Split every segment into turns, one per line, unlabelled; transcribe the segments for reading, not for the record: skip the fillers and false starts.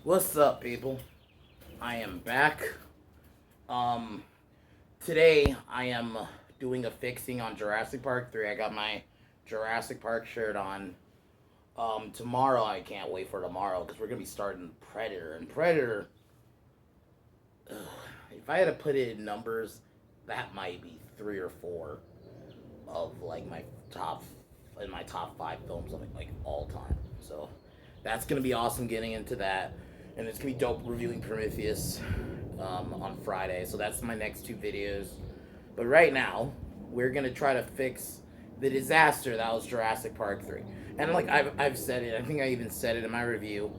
What's up, people? I am back. Um, Today I am doing a fixing on Jurassic Park 3. I got my Jurassic Park shirt on. Tomorrow I can't wait for tomorrow because we're gonna be starting Predator. And Predator, ugh, if I had to put it in numbers, that might be three or four of like top my top five films of like all time. So that's gonna be awesome getting into that, and it's gonna be dope reviewing Prometheus on Friday. So that's my next two videos. But right now, we're gonna try to fix the disaster that was Jurassic Park 3. And like I've said it, I think I even said it in my review.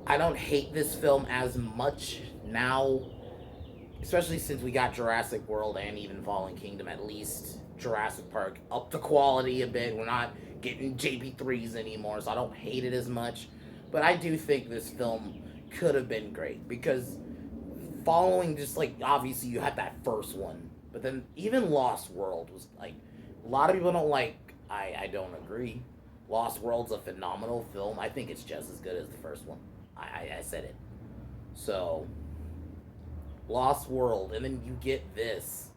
I don't hate this film as much now, especially since we got Jurassic World and even Fallen Kingdom. At least Jurassic Park up the quality a bit. We're not getting JP3s anymore, so I don't hate it as much. But I do think this film could have been great because following just like obviously you had that first one, but then even Lost World was like a lot of people don't like. I don't agree. Lost World's a phenomenal film. I think it's just as good as the first one. I said it. So Lost World, and then you get this.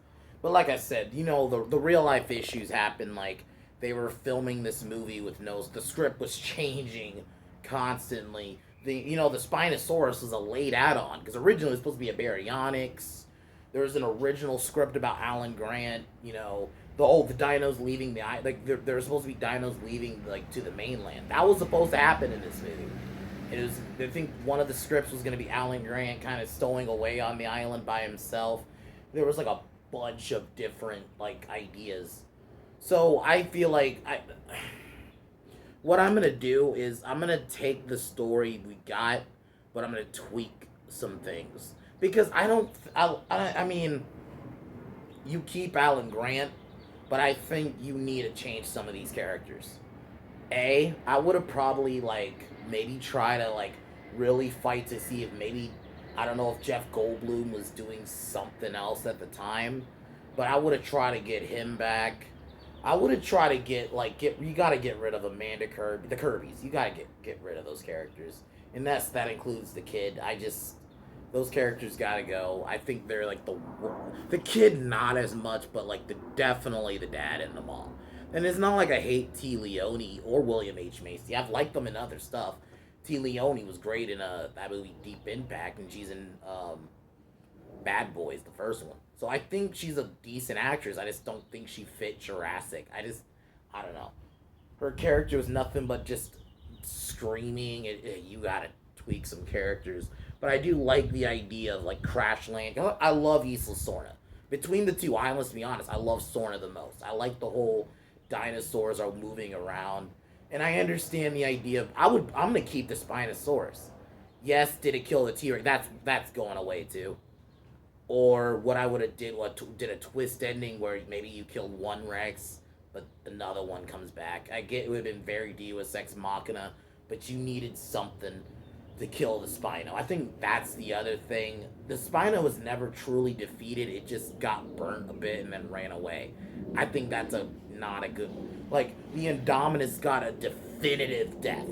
But like I said, the real life issues happen. Like they were filming this movie with no. The script was changing constantly. The Spinosaurus was a late add-on because originally it was supposed to be a baryonyx. There was an original script about Alan Grant. The dinos leaving the like there were supposed to be dinos leaving like to the mainland. That was supposed to happen in this movie. It was. I think one of the scripts was going to be Alan Grant kind of stowing away on the island by himself. There was like a bunch of different like ideas. So I feel like what I'm gonna do is I'm gonna take the story we got, but I'm gonna tweak some things because I don't. I mean, you keep Alan Grant, but I think you need to change some of these characters. I would have probably like maybe try to like really fight to see if maybe I don't know if Jeff Goldblum was doing something else at the time, but I would have tried to get him back. I would have tried to get you got to get rid of Amanda Kirby, the Kirbys. You got to get rid of those characters, and that includes the kid. I just those characters got to go. I think they're like the kid not as much, but like the definitely the dad in them all. And it's not like I hate T. Leone or William H. Macy. I've liked them in other stuff. T. Leone was great in that movie Deep Impact, and she's in Bad Boys, the first one. So I think she's a decent actress. I just don't think she fit Jurassic. I don't know. Her character was nothing but just screaming. You gotta tweak some characters. But I do like the idea of like Crash Land. I love Isla Sorna. Between the two islands, to be honest, I love Sorna the most. I like the whole dinosaurs are moving around, and I understand the idea of I'm gonna keep the Spinosaurus. Yes, did it kill the T Rex? That's going away too. Or what I would have did a twist ending where maybe you killed one Rex, but another one comes back. I get it would have been very Deus Ex Machina, but you needed something to kill the Spino. I think that's the other thing. The Spino was never truly defeated. It just got burnt a bit and then ran away. I think that's a not a good like the Indominus got a definitive death.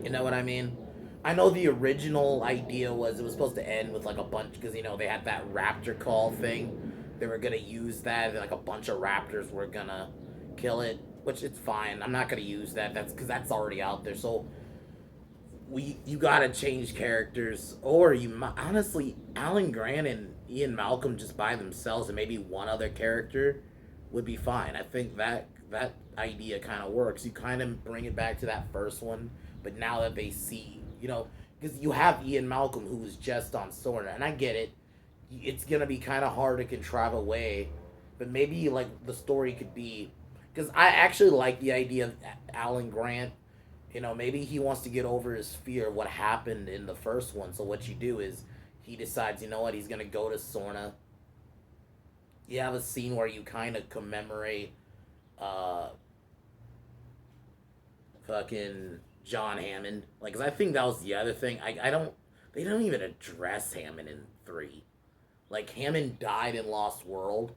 You know what I mean? I know the original idea was it was supposed to end with like a bunch because they had that raptor call thing. They were gonna use that, like a bunch of raptors were gonna kill it, which it's fine. I'm not gonna use that. That's because that's already out there. So you gotta change characters, or honestly Alan Grant and Ian Malcolm just by themselves, and maybe one other character would be fine. I think that idea kind of works. You kind of bring it back to that first one, but now that they see, because you have Ian Malcolm who was just on Sorna, and I get it. It's gonna be kind of hard to contrive a way, but maybe like the story could be, because I actually like the idea of Alan Grant. Maybe he wants to get over his fear of what happened in the first one. So what you do is he decides, what, he's gonna go to Sorna. You have a scene where you kind of commemorate uh fucking John Hammond. Like, 'cause I think that was the other thing. I don't. They don't even address Hammond in 3. Like, Hammond died in Lost World,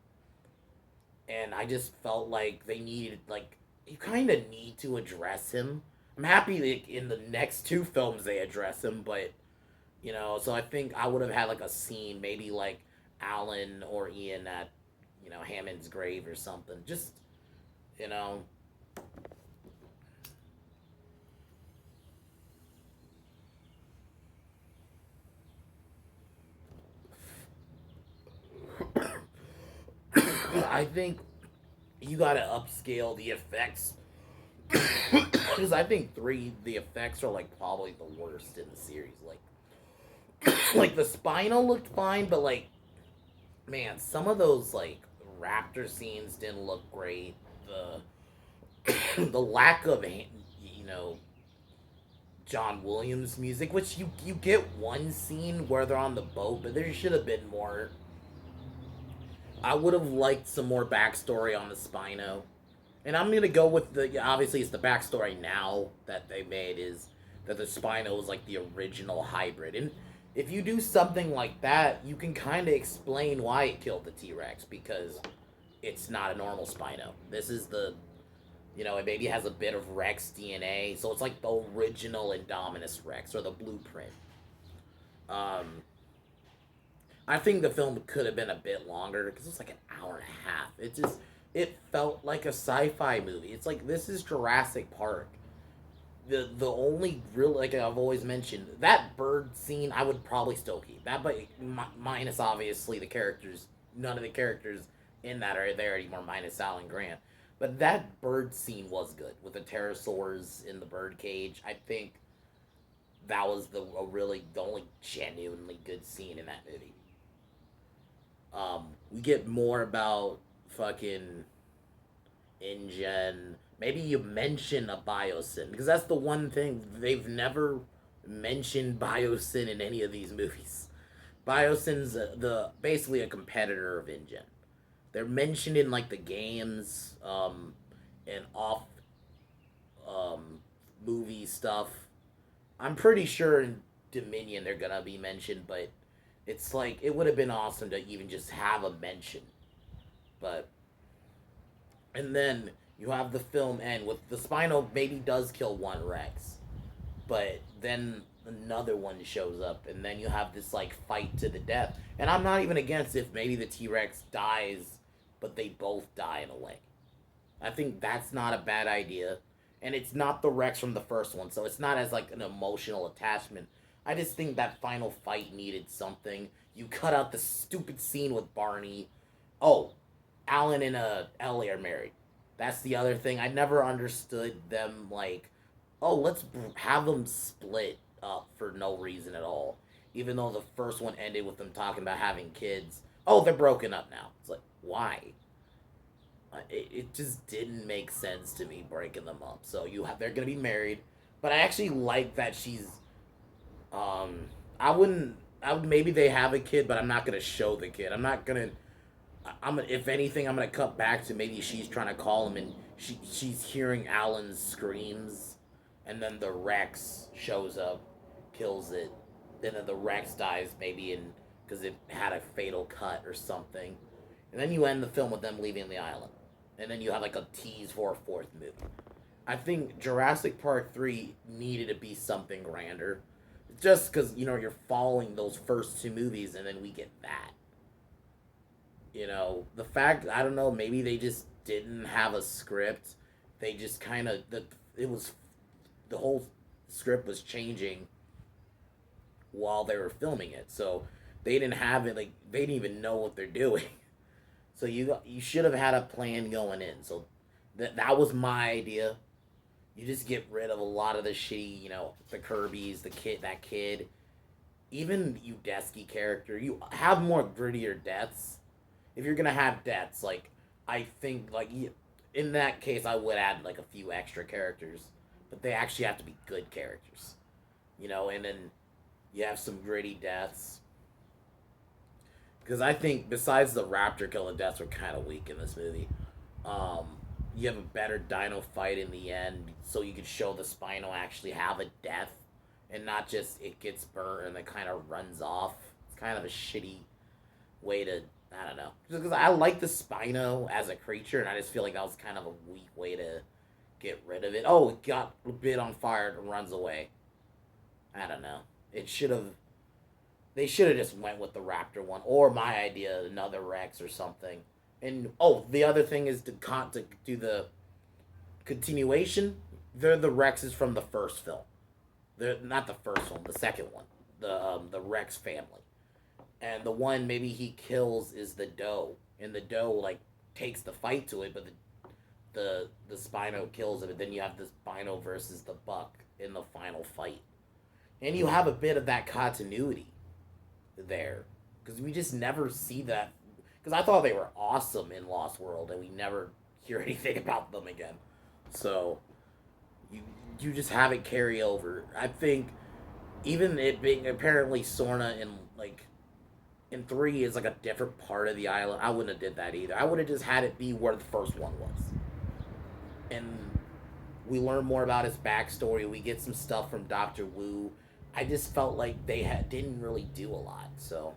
and I just felt like they needed, like, you kind of need to address him, I'm happy that in the next two films they address him, but so I think I would have had like a scene, maybe like Alan or Ian at Hammond's grave or something. Just you know, I think you gotta upscale the effects because I think three the effects are like probably the worst in the series. Like the spinal looked fine, but like man, some of those like raptor scenes didn't look great. The lack of John Williams music, which you get one scene where they're on the boat, but there should have been more. I would have liked some more backstory on the Spino. And I'm gonna go with the obviously it's the backstory now that they made is that the Spino was like the original hybrid. And if you do something like that, you can kind of explain why it killed the T Rex because it's not a normal Spino. This is it maybe has a bit of Rex DNA, so it's like the original Indominus Rex or the blueprint. Um, I think the film could have been a bit longer because it's like an hour and a half. It felt like a sci-fi movie. It's like this is Jurassic Park. The only real like I've always mentioned that bird scene I would probably still keep that, but minus obviously the characters. None of the characters in that are there anymore, minus Alan Grant. But that bird scene was good with the pterosaurs in the bird cage. I think that was the only genuinely good scene in that movie. We get more about fucking InGen. Maybe you mention a Biosyn because that's the one thing they've never mentioned Biosyn in any of these movies. Biosyn's the basically a competitor of InGen. They're mentioned in like the games, and off um, movie stuff. I'm pretty sure in Dominion they're gonna be mentioned, but it's like it would have been awesome to even just have a mention. But and then you have the film end with the Spino maybe does kill one Rex, but then another one shows up, and then you have this like fight to the death. And I'm not even against if maybe the T Rex dies, but they both die in a way. I think that's not a bad idea. And it's not the Rex from the first one, so it's not as like an emotional attachment. I just think that final fight needed something. You cut out the stupid scene with Barney. Oh, Alan and Ellie are married. That's the other thing. I never understood them like, oh, let's have them split up for no reason at all. Even though the first one ended with them talking about having kids. Oh, they're broken up now. It's like, why? It just didn't make sense to me breaking them up. So they're gonna be married, but I actually like that she's. Um, I wouldn't. I would maybe they have a kid, but I'm not gonna show the kid. I'm not gonna. I'm if anything, I'm gonna cut back to maybe she's trying to call him and she's hearing Alan's screams, and then the Rex shows up, kills it, and then the Rex dies maybe in because it had a fatal cut or something, and then you end the film with them leaving the island, and then you have like a tease for a fourth movie. I think Jurassic Park 3 needed to be something grander, just because you're following those first two movies, and then we get that. The fact I don't know, maybe they just didn't have a script. They just kind of it was the whole script was changing while they were filming it, so they didn't have it like they didn't even know what they're doing. So you should have had a plan going in. So that was my idea. You just get rid of a lot of the shitty, the Kirby's, that kid, even Udesky character. You have more grittier deaths. If you're gonna have deaths, like I think, like in that case, I would add like a few extra characters, but they actually have to be good characters, And then you have some gritty deaths. Because I think besides the raptor killing deaths were kind of weak in this movie. Um, you have a better dino fight in the end, so you could show the Spino actually have a death, and not just it gets burnt and it kind of runs off. It's kind of a shitty way to I don't know. Just because I like the Spino as a creature, and I just feel like that was kind of a weak way to get rid of it. Oh, it got bit on fire and runs away. I don't know. It should have. They should have just went with the raptor one, or my idea, another Rex or something. And oh, the other thing is to do the continuation. They're the Rexes from the first film. They're not the first one, the second one. The Rex family. And the one maybe he kills is the doe, and the doe like takes the fight to it, but the Spino kills it. But then you have the Spino versus the buck in the final fight, and you have a bit of that continuity there because we just never see that. Because I thought they were awesome in Lost World, and we never hear anything about them again. So you just have it carry over. I think even it being apparently Sorna in like in 3 is like a different part of the island. I wouldn't have did that either. I would have just had it be where the first one was. And we learn more about his backstory. We get some stuff from Dr. Wu. I just felt like they didn't really do a lot. So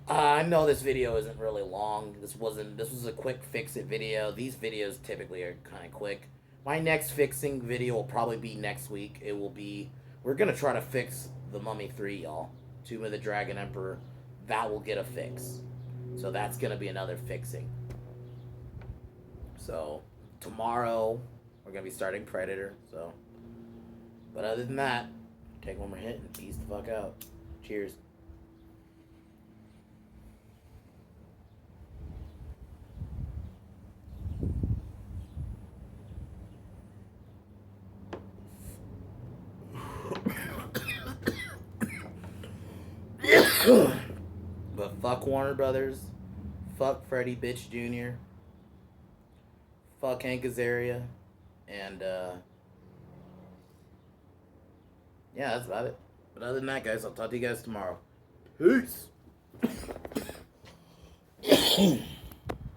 I know this video isn't really long. This was a quick fix it video. These videos typically are kind of quick. My next fixing video will probably be next week. It will be, we're gonna try to fix the Mummy 3, y'all. Tomb of the Dragon Emperor. That will get a fix. So that's gonna be another fixing. So tomorrow we're gonna be starting Predator. So, but other than that, take one more hit and peace the fuck out. Cheers. But fuck Warner Brothers, fuck Freddie Bitch Jr., fuck Hank Azaria, and yeah, that's about it. But other than that, guys, I'll talk to you guys tomorrow. Peace.